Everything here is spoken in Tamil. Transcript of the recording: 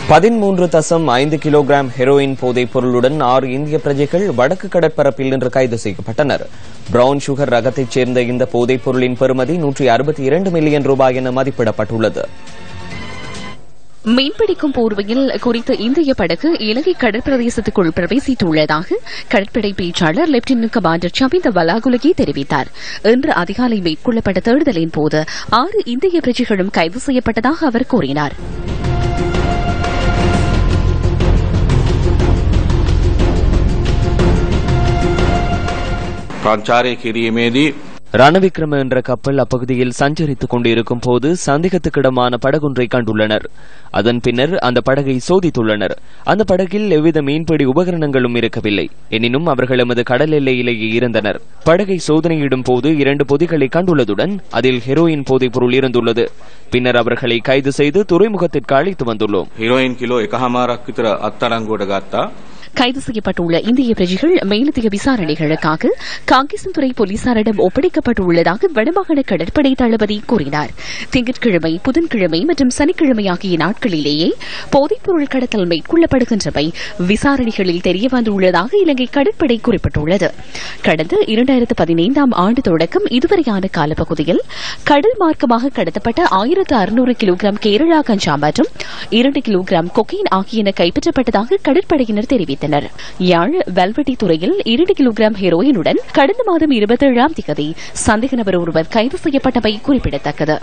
13.5 கிலோகிராம் ஹெரோயின் போதைப் பொருளுடன் 6 இந்திய பிரஜைகள் வடக்கு கடற்பரப்பில் இன்று கைது செய்யப்பட்டனர். பிரவுன் சுகர் ரகத்தைச் சேர்ந்த இந்த போதைப் பொருளின் பெறுமதி 162 மில்லியன் ரூபாய் என மதிப்பிடப்பட்டுள்ளது. மீன்பிடிக்கும் போர்வையில் குறித்த இந்திய படகு இலங்கை கடற்பிரதேசத்துக்குள் பிரவேசித்துள்ளதாக கடற்படை பேச்சாளர் லெப்டினன்ட் கமாண்டர் சமிந்த வலாகுலகி தெரிவித்தார். இன்று அதிகாலை மேற்கொள்ளப்பட்ட தேடுதலின் போது 6 இந்திய பிரஜைகளும் கைது செய்யப்பட்டதாக அவர் கூறினார். ரணவிக்ரம என்ற கப்பல் அப்பகுதியில் சஞ்சரித்துக் கொண்டிருக்கும் போது சந்தேகத்துக்கிடமான படகொன்றை கண்டுள்ளனர். அதன் பின்னர் அந்த படகை சோதித்துள்ளனர். அந்த படகில் எவ்வித மீன்பிடி உபகரணங்களும் இருக்கவில்லை. எனினும் அவர்கள் எமது கடல் எல்லையிலேயே இருந்தனர். படகை சோதனையிடும் போது 2 பொதிகளை கண்டுள்ளதுடன் அதில் ஹெரோயின் போதைப் பொருள் இருந்துள்ளது. பின்னர் அவர்களை கைது செய்து துறைமுகத்திற்கு அழைத்து வந்துள்ளோம். ஹெரோயின் கிலோ 1.5 அத்தடங்கோட கைது செய்யப்பட்டுள்ள இந்திய பிரஜைகள் மேலதிக விசாரணைகளுக்காக காங்கேசன்துறை போலீசாரிடம் ஒப்படைக்கப்பட்டுள்ளதாக வடமாகாண கடற்படை தளபதி கூறினார். திங்கட்கிழமை, புதன்கிழமை மற்றும் சனிக்கிழமை ஆகிய நாட்களிலேயே போதைப்பொருள் கடத்தல் மேற்கொள்ளப்படுகின்றவை விசாரணைகளில் தெரியவந்துள்ளதாக இலங்கை கடற்படை குறிப்பிட்டுள்ளது. கடந்த 2015ஆம் ஆண்டு தொடக்கம் இதுவரையான காலப்பகுதியில் கடல் மார்க்கமாக கடத்தப்பட்ட 1600 கிலோகிராம் கேரளா கஞ்சா மற்றும் 2 கிலோகிராம் கொக்கைன் ஆகியன கைப்பற்றப்பட்டதாக கடற்படையினர் தெரிவித்தனர். யாழ் வெல்வெட்டி துறையில் 2 கிலோகிராம் ஹெரோயினுடன் கடந்த மாதம் 27ஆம் தேதி சந்தேக நபர் ஒருவர் கைது செய்யப்பட்டமை குறிப்பிடத்தக்கது.